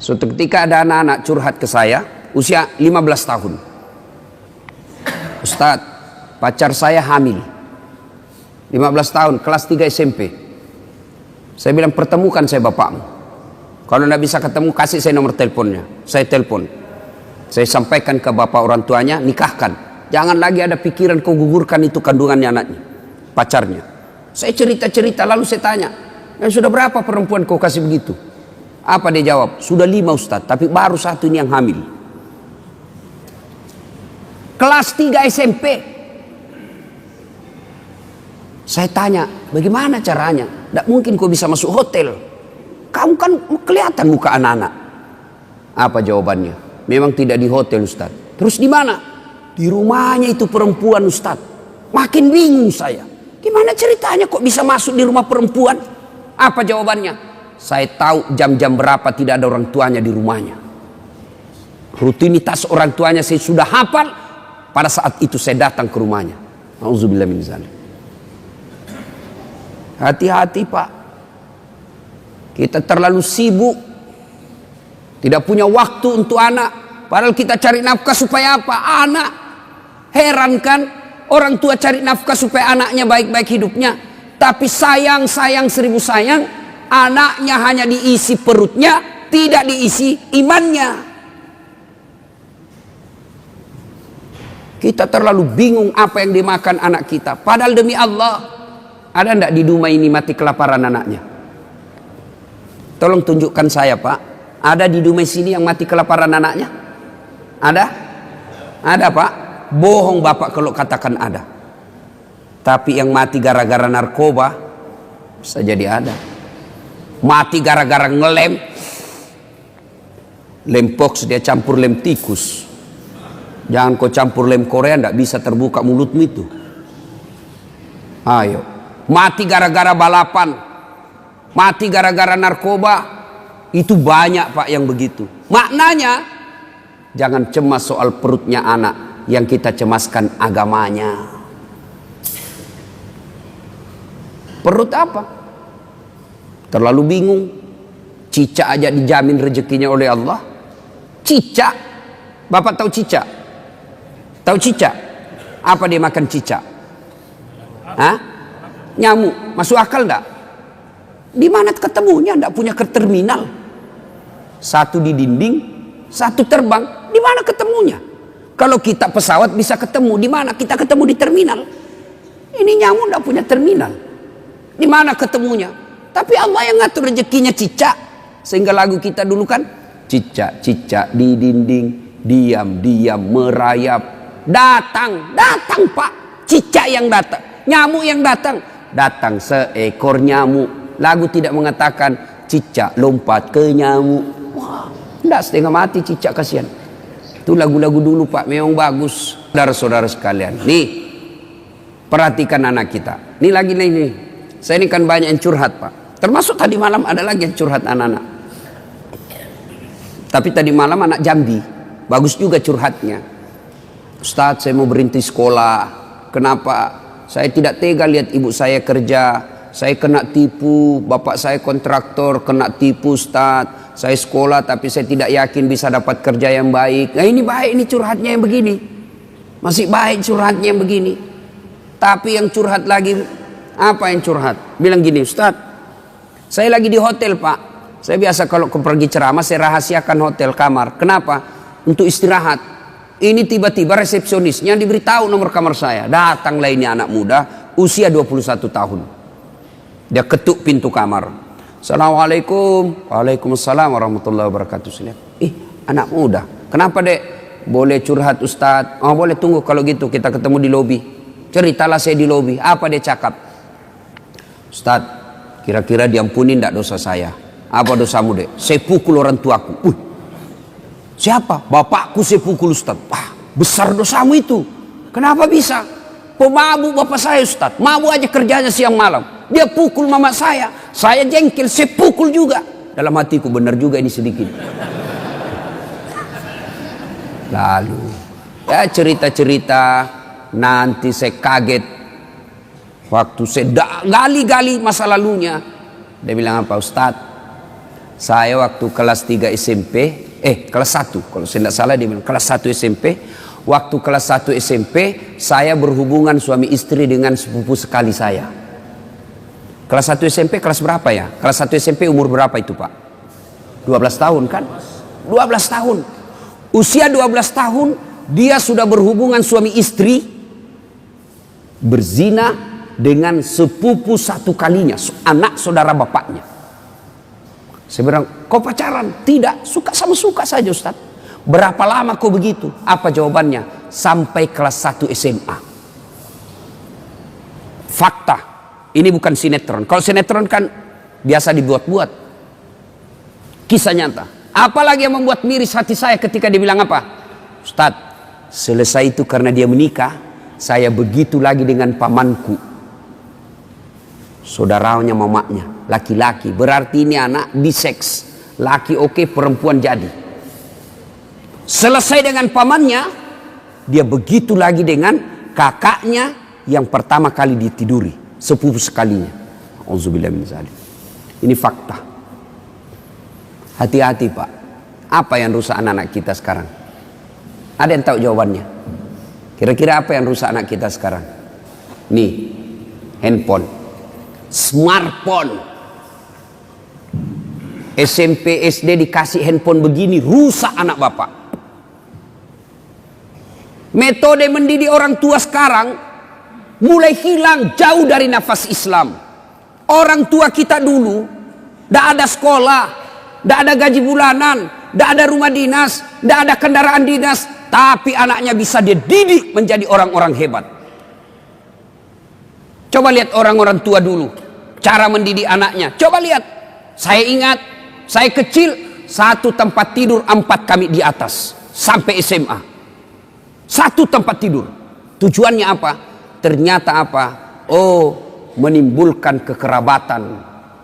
Suatu ketika ada anak-anak curhat ke saya, usia 15 tahun. Ustadz, pacar saya hamil. 15 tahun, kelas 3 SMP. Saya bilang, pertemukan saya bapakmu. Kalau tidak bisa ketemu, kasih saya nomor teleponnya. Saya telepon. Saya sampaikan ke bapak orang tuanya, nikahkan. Jangan lagi ada pikiran kau gugurkan itu kandungannya anaknya, pacarnya. Saya cerita-cerita, lalu saya tanya, sudah berapa perempuan kau kasih begitu? Apa dia jawab? Sudah 5 Ustadz, tapi baru 1 ini yang hamil. Kelas 3 SMP. Saya tanya, bagaimana caranya? Tidak mungkin kau bisa masuk hotel. Kamu kan kelihatan muka anak-anak. Apa jawabannya? Memang tidak di hotel Ustadz. Terus di mana? Di rumahnya itu perempuan Ustadz. Makin bingung saya. Gimana ceritanya kok bisa masuk di rumah perempuan? Apa jawabannya? Saya tahu jam-jam berapa tidak ada orang tuanya di rumahnya. Rutinitas orang tuanya saya sudah hafal. Pada saat itu saya datang ke rumahnya. Auzubillah min dzalik. Hati-hati Pak. Kita terlalu sibuk. Tidak punya waktu untuk anak. Padahal kita cari nafkah supaya apa? Anak. Heran kan? Orang tua cari nafkah supaya anaknya baik-baik hidupnya. Tapi sayang 1000 sayang. Anaknya hanya diisi perutnya, tidak diisi imannya. Kita terlalu bingung apa yang dimakan anak kita. Padahal demi Allah, ada enggak di rumah ini mati kelaparan anaknya? Tolong tunjukkan saya Pak. Ada di rumah sini yang mati kelaparan anaknya? Ada? Ada Pak? Bohong Bapak kalau katakan ada. Tapi yang mati gara-gara narkoba, bisa jadi ada. Mati gara-gara ngelem, lem pox dia campur lem tikus. Jangan kau campur lem Korea, ndak bisa terbuka mulutmu itu. Ayo, mati gara-gara balapan, mati gara-gara narkoba, itu banyak Pak yang begitu. Maknanya, jangan cemas soal perutnya anak, yang kita cemaskan agamanya. Perut apa? Terlalu bingung. Cicak aja dijamin rezekinya oleh Allah. Cicak. Bapak tahu cicak? Tahu cicak? Apa dia makan cicak? Hah? Nyamuk. Masuk akal enggak? Di mana ketemunya? Enggak punya ke terminal. Satu di dinding, satu terbang. Di mana ketemunya? Kalau kita pesawat bisa ketemu. Di mana kita ketemu? Di terminal. Ini nyamuk enggak punya terminal. Di mana ketemunya? Tapi Allah yang ngatur rezekinya cicak. Sehingga lagu kita dulu kan, cicak-cicak di dinding, diam-diam merayap. Datang Pak. Cicak yang datang, nyamuk yang datang. Datang seekor nyamuk. Lagu tidak mengatakan cicak lompat ke nyamuk. Wah, enggak, setengah mati cicak, kasihan. Itu lagu-lagu dulu Pak, memang bagus. Saudara-saudara sekalian, nih perhatikan anak kita. Nih lagi nih. Saya ini kan banyak yang curhat Pak. Termasuk tadi malam ada lagi yang curhat anak-anak. Tapi tadi malam anak Jambi. Bagus juga curhatnya. Ustadz, saya mau berhenti sekolah. Kenapa? Saya tidak tega lihat ibu saya kerja. Saya kena tipu. Bapak saya kontraktor, kena tipu Ustadz. Saya sekolah tapi saya tidak yakin bisa dapat kerja yang baik. Nah ini baik, ini curhatnya yang begini. Masih baik curhatnya yang begini. Tapi yang curhat lagi, apa yang curhat? Bilang gini, Ustadz, saya lagi di hotel Pak. Saya biasa kalau pergi ceramah saya rahasiakan hotel kamar. Kenapa? Untuk istirahat. Ini tiba-tiba resepsionisnya diberitahu nomor kamar saya. Datanglah ini anak muda usia 21 tahun. Dia ketuk pintu kamar. Assalamualaikum. Waalaikumsalam warahmatullahi wabarakatuh. Anak muda. Kenapa Dek? Boleh curhat Ustadz? Oh boleh, tunggu kalau gitu kita ketemu di lobi. Ceritalah saya di lobi. Apa dia cakap? Ustadz, kira-kira diampuni tidak dosa saya? Apa dosamu Dek? Saya pukul orang tuaku. Siapa? Bapakku saya pukul Ustaz. Wah, besar dosamu itu. Kenapa bisa? Pemabuk bapak saya Ustaz. Mabuk aja kerjanya siang malam. Dia pukul mama saya. Saya jengkel, saya pukul juga. Dalam hatiku, benar juga ini sedikit. Lalu ya cerita-cerita. Nanti saya kaget. Waktu saya gali-gali masa lalunya. Dia bilang apa? Ustadz, Saya waktu kelas 3 SMP, kelas 1, kalau saya tidak salah dia bilang kelas 1 SMP. Waktu kelas 1 SMP, saya berhubungan suami istri dengan sepupu sekali saya. Kelas 1 SMP kelas berapa ya? Kelas 1 SMP umur berapa itu Pak? 12 tahun kan? 12 tahun. Usia 12 tahun, dia sudah berhubungan suami istri, berzina dengan sepupu satu kalinya, anak saudara bapaknya. Saya bilang, kau pacaran? Tidak, suka saja Ustaz. Berapa lama kau begitu? Apa jawabannya? Sampai kelas 1 SMA. Fakta. Ini bukan sinetron. Kalau sinetron kan biasa dibuat-buat. Kisah nyata. Apalagi yang membuat miris hati saya ketika dia bilang apa? Ustaz, selesai itu karena dia menikah, saya begitu lagi dengan pamanku. Saudaranya mamanya, laki-laki. Berarti ini anak biseks. Laki oke, perempuan jadi. Selesai dengan pamannya, dia begitu lagi dengan kakaknya yang pertama kali ditiduri, sepupu sekalinya. Auzubillah min dzalik. Ini fakta. Hati-hati Pak. Apa yang rusak anak-anak kita sekarang? Ada yang tahu jawabannya? Kira-kira apa yang rusak anak kita sekarang? Nih, handphone, smartphone. SMP, SD dikasih handphone begini, rusak anak bapak. Metode mendidik orang tua sekarang mulai hilang, jauh dari nafas Islam. Orang tua kita dulu tidak ada sekolah, tidak ada gaji bulanan, tidak ada rumah dinas, tidak ada kendaraan dinas, tapi anaknya bisa dia didik menjadi orang-orang hebat. Coba lihat orang-orang tua dulu, cara mendidik anaknya. Coba lihat, saya ingat, saya kecil, satu tempat tidur 4 kami di atas, sampai SMA. Satu tempat tidur. Tujuannya apa? Ternyata apa? Oh, menimbulkan kekerabatan,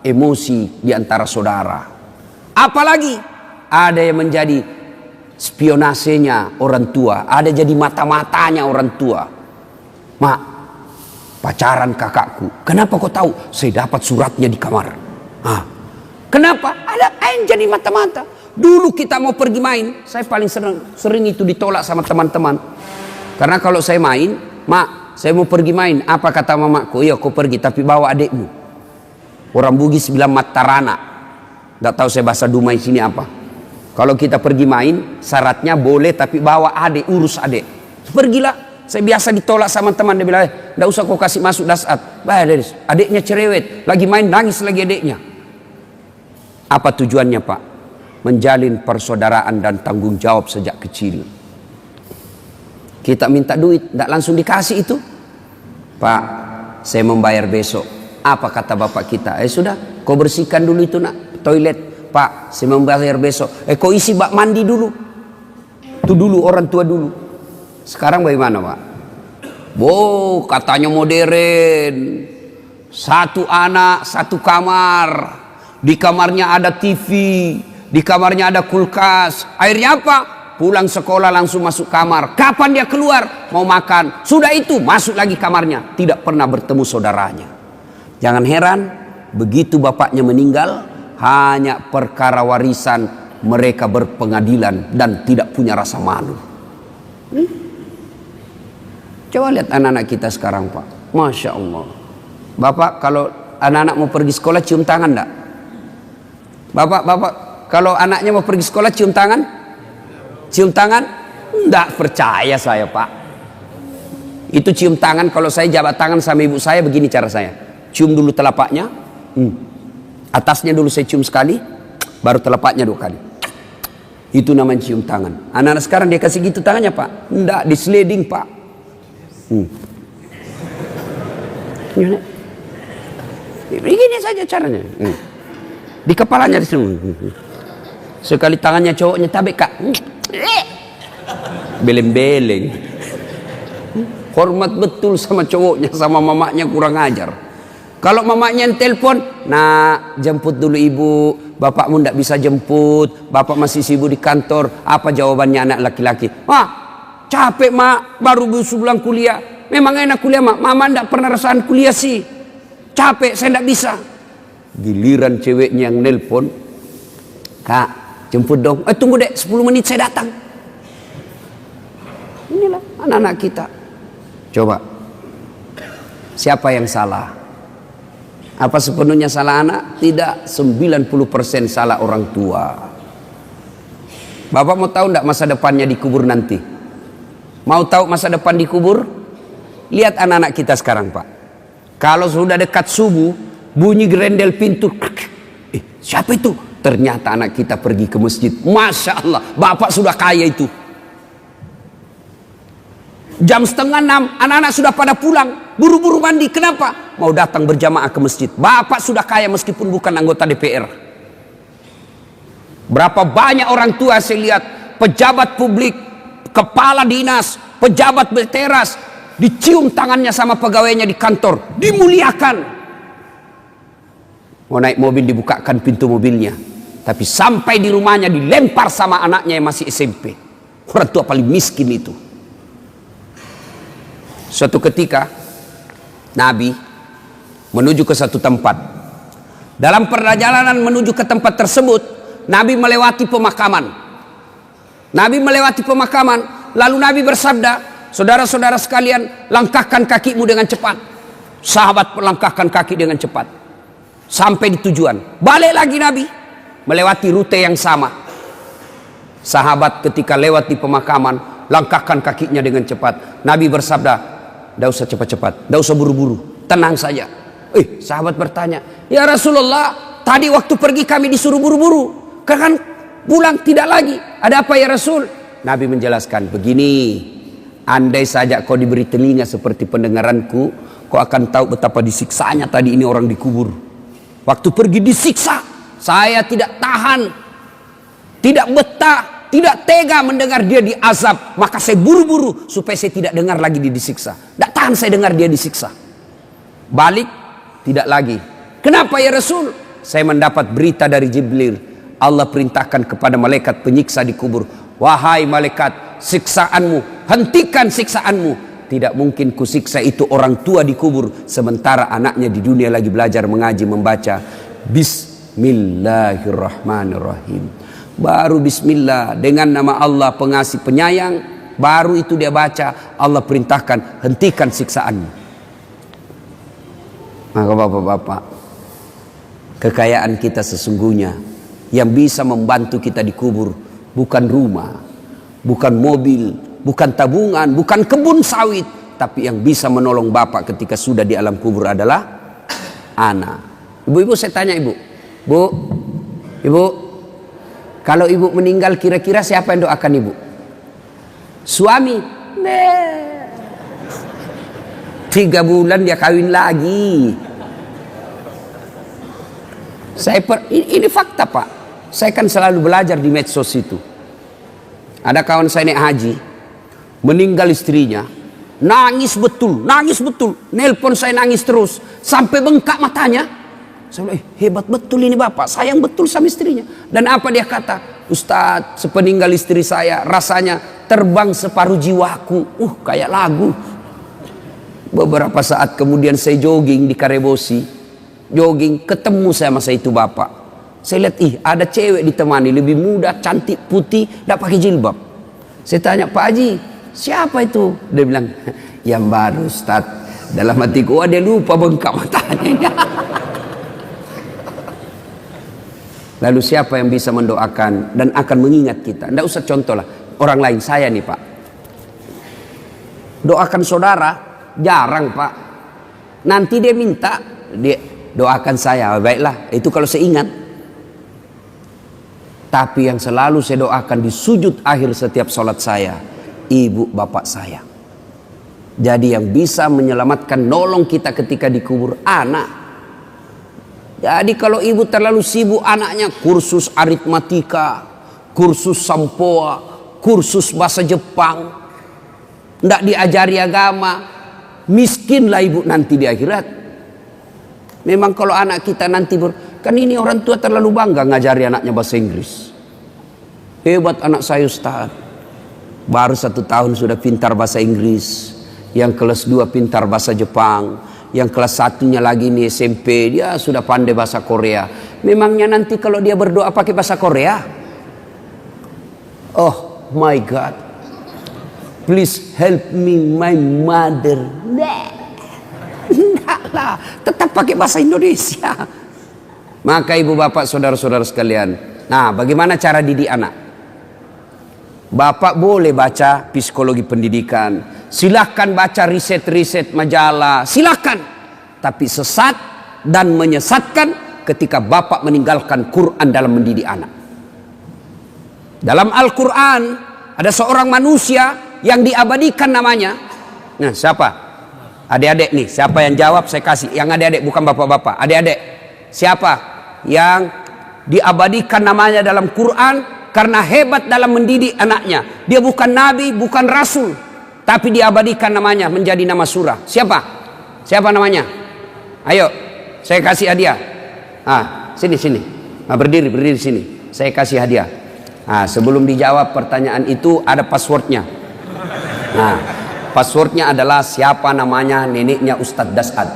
emosi di antara saudara. Apalagi ada yang menjadi spionasenya orang tua, ada jadi mata-matanya orang tua. Mak, pacaran kakakku. Kenapa kau tahu? Saya dapat suratnya di kamar. Kenapa? Ada yang jadi mata-mata. Dulu kita mau pergi main, saya paling sering itu ditolak sama teman-teman. Karena kalau saya main, mak, saya mau pergi main. Apa kata mamaku? Iya, kau pergi, tapi bawa adikmu. Orang Bugis bilang matarana. Nggak tahu saya bahasa Dumai sini apa. Kalau kita pergi main, syaratnya boleh, tapi bawa adik, urus adik. Pergilah. Saya biasa ditolak sama teman, dia bilang, nggak usah kau kasih masuk dasat. Adiknya cerewet, lagi main nangis lagi adiknya. Apa tujuannya Pak? Menjalin persaudaraan dan tanggung jawab sejak kecil. Kita minta duit, tidak langsung dikasih itu. Pak, saya membayar besok. Apa kata bapak kita? Sudah, kau bersihkan dulu itu nak, toilet. Pak, saya membayar besok. Kau isi bak mandi dulu. Itu dulu, orang tua dulu. Sekarang bagaimana Pak? Wow, katanya modern. Satu anak, satu kamar. Di kamarnya ada TV. Di kamarnya ada kulkas. Akhirnya apa? Pulang sekolah langsung masuk kamar. Kapan dia keluar? Mau makan. Sudah itu masuk lagi kamarnya. Tidak pernah bertemu saudaranya. Jangan heran, begitu bapaknya meninggal, hanya perkara warisan mereka berpengadilan dan tidak punya rasa malu. Coba lihat anak-anak kita sekarang Pak. Masya Allah. Bapak kalau anak-anak mau pergi sekolah cium tangan enggak? Bapak kalau anaknya mau pergi sekolah cium tangan? Cium tangan? Enggak percaya saya Pak. Itu cium tangan, kalau saya jabat tangan sama ibu saya begini cara saya. Cium dulu telapaknya. Atasnya dulu saya cium sekali, baru telapaknya 2 kali. Itu namanya cium tangan. Anak-anak sekarang dia kasih gitu tangannya Pak. Enggak, di sliding Pak. Begini saja caranya. Di kepalanya di sini. Sekali tangannya cowoknya tabek Kak. Beleng-beleng. Hormat betul sama cowoknya, sama mamanya kurang ajar. Kalau mamanya yang telepon, nah jemput dulu ibu, bapakmu ndak bisa jemput, bapak masih sibuk di kantor. Apa jawabannya anak laki-laki? Capek mak, baru pulang kuliah. Memang enak kuliah mak, mama ndak pernah rasakan kuliah sih. Capek, saya ndak bisa. Giliran ceweknya yang nelpon, Kak, jemput dong. Tunggu dek, 10 menit saya datang. Inilah anak-anak kita. Coba, siapa yang salah? Apa sepenuhnya salah anak? Tidak, 90% salah orang tua. Bapak mau tahu enggak masa depannya di kubur nanti? Mau tahu masa depan di kubur? Lihat anak-anak kita sekarang, Pak. Kalau sudah dekat subuh, bunyi gerendel pintu. Siapa itu? Ternyata anak kita pergi ke masjid. Masya Allah, bapak sudah kaya itu. Jam 5:30, anak-anak sudah pada pulang. Buru-buru mandi, kenapa? Mau datang berjamaah ke masjid. Bapak sudah kaya meskipun bukan anggota DPR. Berapa banyak orang tua saya lihat, pejabat publik, kepala dinas, pejabat berteras, dicium tangannya sama pegawainya di kantor, dimuliakan. Mau naik mobil dibukakan pintu mobilnya, tapi sampai di rumahnya dilempar sama anaknya yang masih SMP. Orang tua paling miskin itu. Suatu ketika Nabi menuju ke satu tempat. Dalam perjalanan menuju ke tempat tersebut, Nabi melewati pemakaman. Nabi melewati pemakaman, lalu Nabi bersabda, saudara-saudara sekalian, langkahkan kakimu dengan cepat. Sahabat melangkahkan kaki dengan cepat. Sampai di tujuan. Balik lagi Nabi, melewati rute yang sama. Sahabat ketika lewat di pemakaman, langkahkan kakinya dengan cepat. Nabi bersabda, tidak usah cepat-cepat, tidak usah buru-buru, tenang saja. Sahabat bertanya, ya Rasulullah, tadi waktu pergi kami disuruh buru-buru, kan pulang tidak lagi. Ada apa ya Rasul? Nabi menjelaskan, begini, andai saja kau diberi telinga seperti pendengaranku, kau akan tahu betapa disiksanya tadi ini orang dikubur. Waktu pergi disiksa, saya tidak tahan, tidak betah, tidak tega mendengar dia diazab, maka saya buru-buru supaya saya tidak dengar lagi dia disiksa. Tidak tahan saya dengar dia disiksa. Balik, tidak lagi. Kenapa ya Rasul? Saya mendapat berita dari Jibril. Allah perintahkan kepada malaikat penyiksa di kubur, wahai malaikat, siksaanmu, hentikan siksaanmu. Tidak mungkin kusiksa itu orang tua di kubur, sementara anaknya di dunia lagi belajar mengaji membaca. Bismillahirrahmanirrahim. Baru bismillah, dengan nama Allah pengasih penyayang, baru itu dia baca, Allah perintahkan hentikan siksaanmu. Maka bapak-bapak, kekayaan kita sesungguhnya yang bisa membantu kita di kubur bukan rumah, bukan mobil, bukan tabungan, bukan kebun sawit, tapi yang bisa menolong bapak ketika sudah di alam kubur adalah anak. Ibu-ibu, saya tanya ibu, ibu, kalau ibu meninggal kira-kira siapa yang doakan ibu? Suami? 3 bulan dia kawin lagi. Ini fakta Pak. Saya kan selalu belajar di medsos itu. Ada kawan saya naik haji, meninggal istrinya, nangis betul, nelpon saya nangis terus, sampai bengkak matanya. Saya bilang, hebat betul ini bapak, sayang betul sama istrinya. Dan apa dia kata? Ustadz, sepeninggal istri saya, rasanya terbang separuh jiwaku. Kayak lagu. Beberapa saat kemudian saya jogging di Karebosi, ketemu saya sama itu bapak. Saya lihat, ada cewek ditemani, lebih muda, cantik, putih, tidak pakai jilbab. Saya tanya, Pak Haji, siapa itu? Dia bilang, yang baru Ustadz. Dalam hatiku, dia lupa bengkak matanya. Lalu siapa yang bisa mendoakan dan akan mengingat kita? Tidak usah contoh lah, orang lain, saya nih Pak. Doakan saudara, jarang Pak. Nanti dia minta, dia doakan saya, baiklah, itu kalau saya ingat. Tapi yang selalu saya doakan di sujud akhir setiap sholat saya, ibu bapak saya. Jadi yang bisa menyelamatkan, nolong kita ketika dikubur, anak. Jadi kalau ibu terlalu sibuk anaknya, kursus aritmatika, kursus sampoa, kursus bahasa Jepang, tidak diajari agama, miskinlah ibu nanti di akhirat. Memang kalau anak kita nanti kan ini orang tua terlalu bangga ngajari anaknya bahasa Inggris. Hebat anak saya Ustaz, baru 1 tahun sudah pintar bahasa Inggris. Yang kelas 2 pintar bahasa Jepang. Yang kelas 1-nya lagi nih SMP, dia sudah pandai bahasa Korea. Memangnya nanti kalau dia berdoa pakai bahasa Korea? Oh my God, please help me my mother. Enggak lah, tetap pakai bahasa Indonesia. Maka ibu bapak saudara-saudara sekalian, nah bagaimana cara didik anak? Bapak boleh baca psikologi pendidikan, silahkan baca riset-riset majalah, silahkan. Tapi sesat dan menyesatkan ketika bapak meninggalkan Quran dalam mendidik anak. Dalam Al-Quran ada seorang manusia yang diabadikan namanya. Nah siapa? Adik-adik nih, siapa yang jawab saya kasih. Yang adik-adik bukan bapak-bapak, adik-adik. Siapa yang diabadikan namanya dalam Quran karena hebat dalam mendidik anaknya? Dia bukan nabi, bukan rasul, tapi diabadikan namanya menjadi nama surah. Siapa? Siapa namanya? Ayo, saya kasih hadiah. Sini. Berdiri sini. Saya kasih hadiah. Sebelum dijawab pertanyaan itu ada passwordnya. Passwordnya adalah siapa namanya neneknya Ustadz Dasad.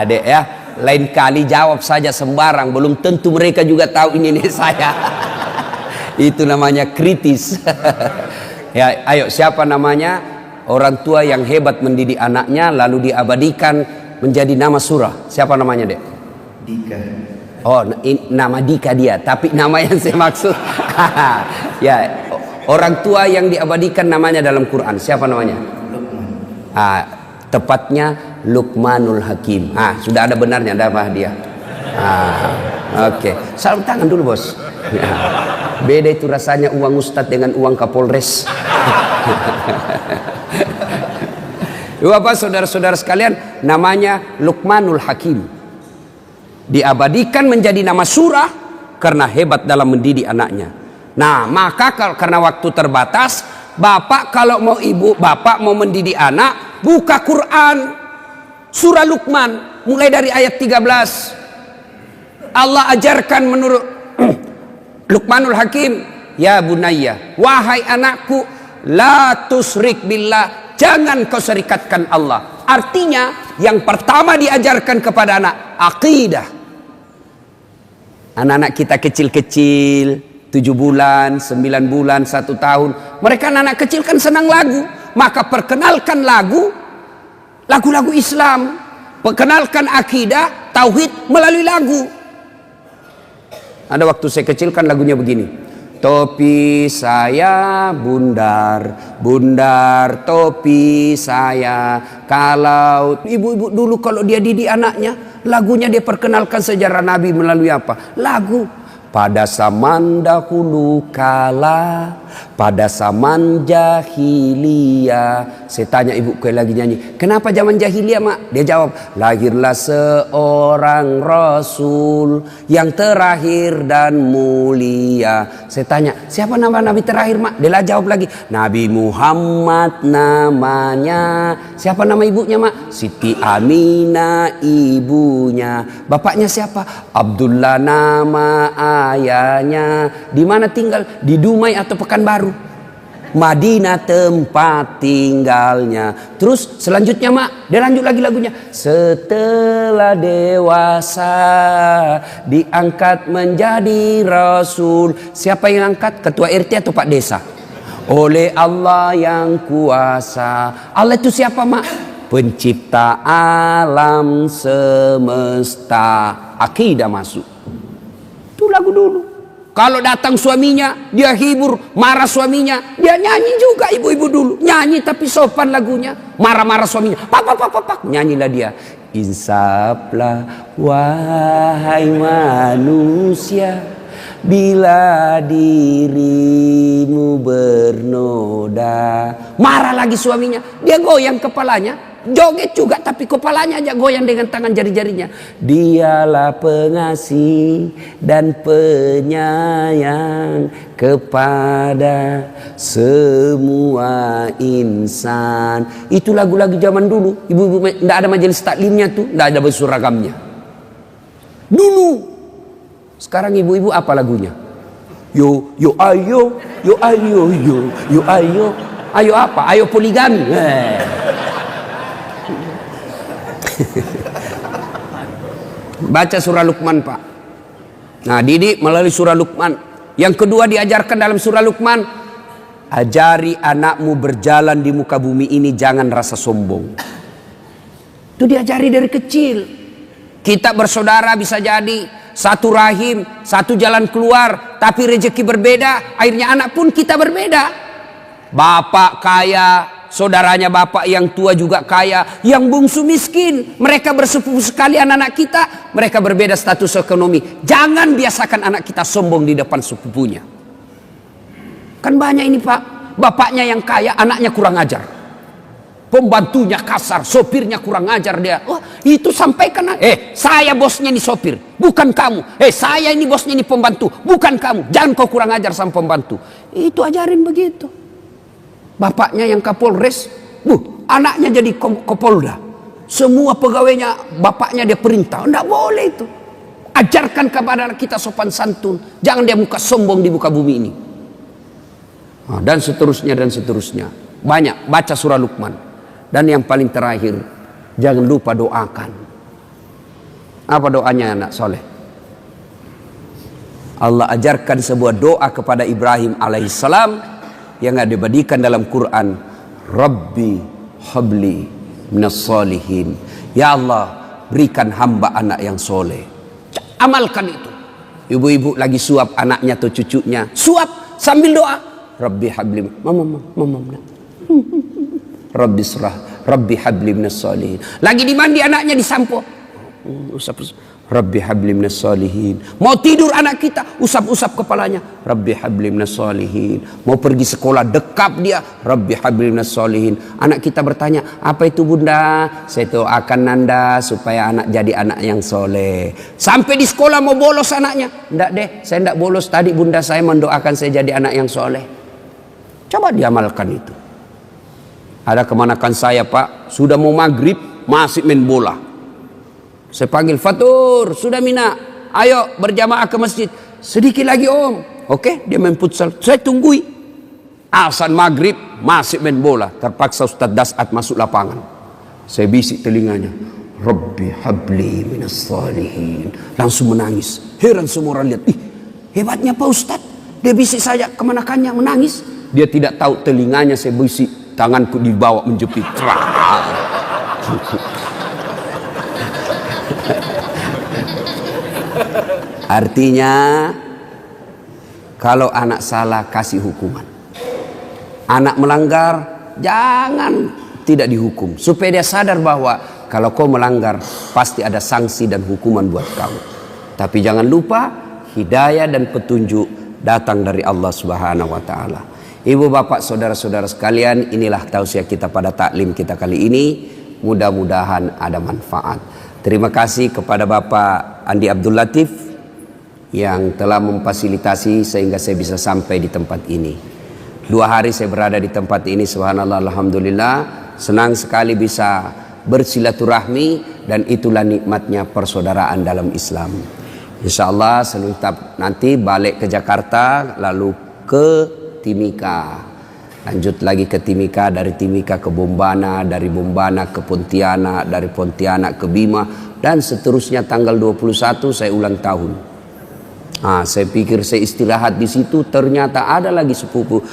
Dek ya, lain kali jawab saja sembarang, belum tentu mereka juga tahu ini nenek saya. Itu namanya kritis. Ya, ayo siapa namanya orang tua yang hebat mendidik anaknya lalu diabadikan menjadi nama surah? Siapa namanya, Dek? Dika. Oh, nama Dika dia, tapi nama yang saya maksud ya, orang tua yang diabadikan namanya dalam Quran, siapa namanya? Luqman. Tepatnya Luqmanul Hakim. Sudah ada benarnya, ada apa dia? Oke. Salam tangan dulu, bos. Beda itu rasanya uang ustadz dengan uang Kapolres. Bapak saudara-saudara sekalian, namanya Luqmanul Hakim. Diabadikan menjadi nama surah karena hebat dalam mendidik anaknya. Nah, maka karena waktu terbatas, bapak kalau mau ibu bapak mau mendidik anak, buka Quran surah Luqman mulai dari ayat 13. Allah ajarkan menurut Luqmanul Hakim, ya bunayya, wahai anakku, la tusrik billah, jangan kau serikatkan Allah. Artinya yang pertama diajarkan kepada anak akidah. Anak-anak kita kecil-kecil, 7 bulan, 9 bulan, 1 tahun, mereka anak kecil kan senang lagu, maka perkenalkan lagu-lagu Islam, perkenalkan akidah, tauhid melalui lagu. Ada waktu saya kecil kan lagunya begini. Topi saya bundar, bundar topi saya. Kalau ibu-ibu dulu kalau dia didik anaknya, lagunya dia perkenalkan sejarah Nabi melalui apa? Lagu. Pada zaman dahulu kala, pada zaman jahiliyah. Saya tanya ibu lagi nyanyi, kenapa zaman jahiliyah, mak? Dia jawab, lahirlah seorang rasul yang terakhir dan mulia. Saya tanya, siapa nama nabi terakhir, mak? Dia jawab lagi, Nabi Muhammad namanya. Siapa nama ibunya, mak? Siti Aminah ibunya. Bapaknya siapa? Abdullah nama ayahnya. Di mana tinggal? Di Dumai atau Pekanbaru? Madinah tempat tinggalnya. Terus selanjutnya, mak, dia lanjut lagi lagunya. Setelah dewasa diangkat menjadi rasul. Siapa yang angkat? Ketua RT atau Pak Desa? Oleh Allah yang kuasa. Allah itu siapa, mak? Pencipta alam semesta. Akidah masuk. Itu lagu dulu. Kalau datang suaminya, dia hibur. Marah suaminya, dia nyanyi juga. Ibu-ibu dulu nyanyi tapi sopan lagunya. Marah-marah suaminya, pak, nyanyilah dia. Insaflah wahai manusia, bila dirimu bernoda. Marah lagi suaminya, dia goyang kepalanya. Joget juga tapi kepalanya aja goyang dengan tangan jari-jarinya. Dialah pengasih dan penyayang kepada semua insan. Itu lagu-lagu zaman dulu. Ibu-ibu tidak ada majelis taklimnya tuh, tidak ada baju seragamnya. Dulu. Sekarang ibu-ibu apa lagunya? Yo ayo, ayo apa? Ayo poligami. Baca surah Luqman, Pak. Nah, didik melalui surah Luqman. Yang kedua diajarkan dalam surah Luqman, ajari anakmu berjalan di muka bumi ini jangan rasa sombong. Itu diajari dari kecil. Kita bersaudara bisa jadi satu rahim, satu jalan keluar, tapi rezeki berbeda, akhirnya anak pun kita berbeda. Bapak kaya, saudaranya bapak yang tua juga kaya, yang bungsu miskin, mereka bersepupu sekali anak-anak kita, mereka berbeda status ekonomi. Jangan biasakan anak kita sombong di depan sepupunya. Kan banyak ini, Pak, bapaknya yang kaya, anaknya kurang ajar, pembantunya kasar, sopirnya kurang ajar dia. Oh, itu sampaikan, saya bosnya ini sopir, bukan kamu. Saya ini bosnya ini pembantu, bukan kamu. Jangan kau kurang ajar sama pembantu. Itu ajarin begitu. Bapaknya yang Kapolres, anaknya jadi Kapolda. Semua pegawainya bapaknya dia perintah. Tidak boleh itu. Ajarkan kepada anak kita sopan santun. Jangan dia muka sombong di muka bumi ini. Nah, dan seterusnya dan seterusnya. Banyak, baca surah Luqman. Dan yang paling terakhir, jangan lupa doakan. Apa doanya anak soleh? Allah ajarkan sebuah doa kepada Ibrahim alaihissalam yang dibadikan dalam Quran. Rabbi habli minas salihin. Ya Allah, berikan hamba anak yang soleh. Amalkan itu. Ibu-ibu lagi suap anaknya atau cucunya, suap sambil doa. Rabbi habli, mama. Rabbi surah, Rabbi habli minas salihin. Lagi di mandi anaknya disampo. Usap. Rabbi habli minas salihin. Mau tidur anak kita, usap-usap kepalanya. Rabbi habli minas salihin. Mau pergi sekolah, dekap dia. Rabbi habli minas salihin. Anak kita bertanya, apa itu bunda? Saya doakan Nanda supaya anak jadi anak yang soleh. Sampai di sekolah mau bolos anaknya. Enggak deh, saya enggak bolos. Tadi bunda saya mendoakan saya jadi anak yang soleh. Coba diamalkan itu. Ada kemanakan saya, Pak, sudah mau maghrib masih main bola. Saya panggil, Fatur, sudah Mina, ayo berjamaah ke masjid. Sedikit lagi om. Oke, dia main futsal. Saya tunggui. Azan maghrib masih main bola. Terpaksa Ustaz Dasat masuk lapangan. Saya bisik telinganya, Rabbi habli minas salihin. Langsung menangis. Heran semua orang lihat. Hebatnya Pak Ustaz. Dia bisik saja kemanakannya menangis. Dia tidak tahu telinganya saya bisik. Tanganku dibawa menjepit. Artinya, kalau anak salah kasih hukuman. Anak melanggar jangan tidak dihukum. Supaya dia sadar bahwa kalau kau melanggar pasti ada sanksi dan hukuman buat kamu. Tapi jangan lupa hidayah dan petunjuk datang dari Allah Subhanahu wa taala. Ibu bapak saudara-saudara sekalian, inilah tausiah kita pada taklim kita kali ini. Mudah-mudahan ada manfaat. Terima kasih kepada Bapak Andi Abdul Latif yang telah memfasilitasi sehingga saya bisa sampai di tempat ini. 2 hari saya berada di tempat ini, subhanallah, alhamdulillah. Senang sekali bisa bersilaturahmi dan itulah nikmatnya persaudaraan dalam Islam. InsyaAllah nanti balik ke Jakarta lalu ke Timika. Lanjut lagi ke Timika, dari Timika ke Bombana, dari Bombana ke Pontianak, dari Pontianak ke Bima, dan seterusnya. Tanggal 21 saya ulang tahun. Saya pikir saya istirahat di situ, ternyata ada lagi sepupu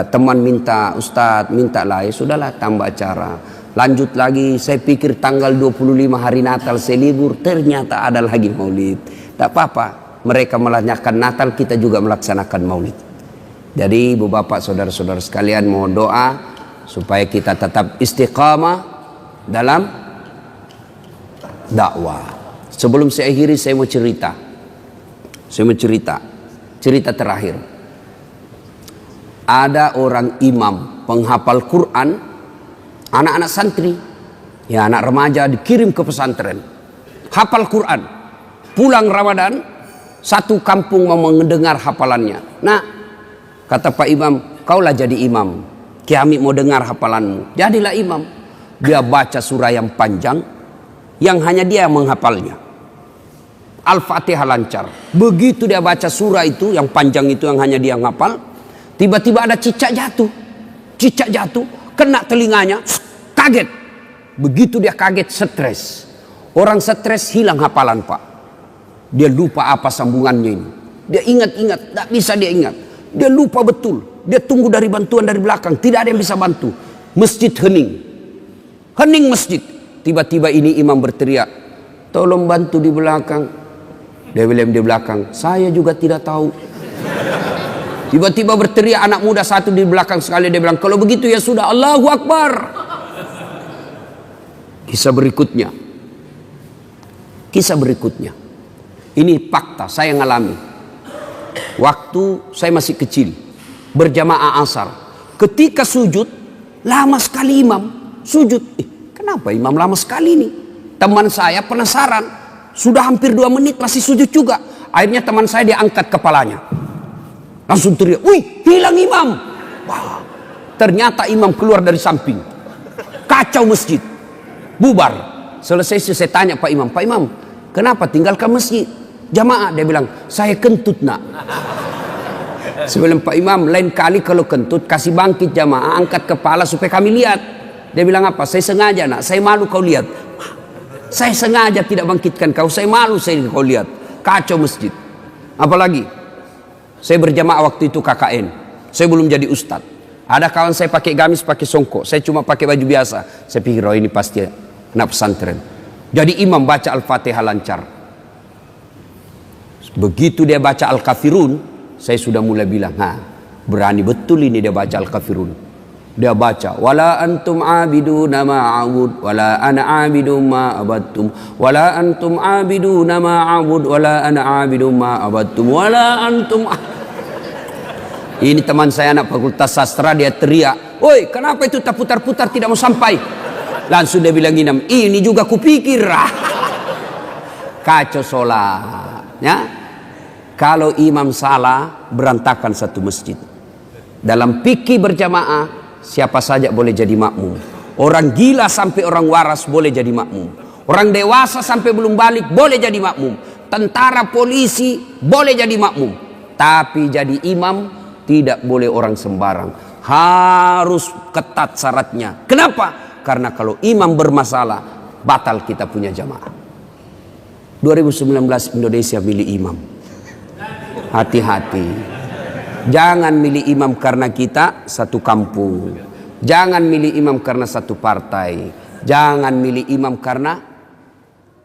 teman minta, Ustadz minta lah, ya sudahlah tambah acara. Lanjut lagi, saya pikir tanggal 25 hari Natal saya libur, ternyata ada lagi maulid. Tak apa-apa, mereka melaksanakan Natal, kita juga melaksanakan maulid. Jadi ibu bapak saudara-saudara sekalian, mohon doa supaya kita tetap istiqamah dalam dakwah. Sebelum saya akhiri, saya mau cerita. Cerita terakhir. Ada orang imam penghafal Quran, anak-anak santri, ya anak remaja dikirim ke pesantren, hafal Quran. Pulang Ramadan, satu kampung mau mendengar hafalannya. Nah, kata Pak Imam, kaulah jadi imam. Kami mau dengar hafalanmu. Jadilah imam. Dia baca surah yang panjang, yang hanya dia menghafalnya. Al-Fatihah lancar. Begitu dia baca surah itu, yang panjang itu yang hanya dia menghafal, tiba-tiba ada cicak jatuh. Cicak jatuh, kena telinganya, kaget. Begitu dia kaget, stres. Orang stres hilang hafalan Pak. Dia lupa apa sambungannya ini. Dia ingat-ingat, tak bisa dia ingat. Dia lupa betul. Dia tunggu dari bantuan dari belakang. Tidak ada yang bisa bantu. Masjid hening. Hening masjid. Tiba-tiba ini imam berteriak, tolong bantu di belakang. Dia bilang di belakang, saya juga tidak tahu. Tiba-tiba berteriak anak muda satu di belakang sekali. Dia bilang, kalau begitu ya sudah, Allahu Akbar. Kisah berikutnya. Kisah berikutnya. Ini fakta, saya ngalami. Waktu saya masih kecil, berjamaah asar. Ketika sujud, lama sekali imam sujud. Kenapa imam lama sekali ini? Teman saya penasaran. Sudah hampir 2 menit masih sujud juga. Akhirnya teman saya diangkat kepalanya. Langsung teriak, wih, hilang imam. Wah, ternyata imam keluar dari samping. Kacau masjid. Bubar. Selesai saya tanya Pak Imam, kenapa tinggalkan masjid? Jamaah, dia bilang, saya kentut nak. Sebelum Pak Imam, lain kali kalau kentut kasih bangkit jamaah, angkat kepala supaya kami lihat. Dia bilang apa? Saya sengaja nak, saya malu kau lihat. Saya sengaja tidak bangkitkan kau, saya malu saya kau lihat. Kacau masjid. Apalagi saya berjamaah waktu itu KKN. Saya belum jadi ustadz. Ada kawan saya pakai gamis, pakai songkok. Saya cuma pakai baju biasa. Saya pikir, oh ini pasti anak pesantren. Jadi imam baca Al-Fatihah lancar. Begitu dia baca Al-Kafirun, saya sudah mulai bilang, berani betul ini dia baca Al-Kafirun. Dia baca, wala antum abiduna ma a'bud wala ana abidu ma abattum wala antum abiduna ma a'bud wala ana abidu ma abattum wala antum. Ini teman saya anak fakultas sastra, dia teriak, woi kenapa itu tak putar-putar tidak mau sampai? Langsung dia bilang ini juga kupikir. Kacau sholat ya. Kalau imam salah, berantakan satu masjid. Dalam fikih berjamaah, siapa saja boleh jadi makmum. Orang gila sampai orang waras boleh jadi makmum. Orang dewasa sampai belum balik boleh jadi makmum. Tentara, polisi boleh jadi makmum. Tapi jadi imam tidak boleh orang sembarang. Harus ketat syaratnya. Kenapa? Karena kalau imam bermasalah, batal kita punya jamaah. 2019 Indonesia milih imam. Hati-hati. Jangan milih imam karena kita satu kampung. Jangan milih imam karena satu partai. Jangan milih imam karena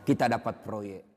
kita dapat proyek.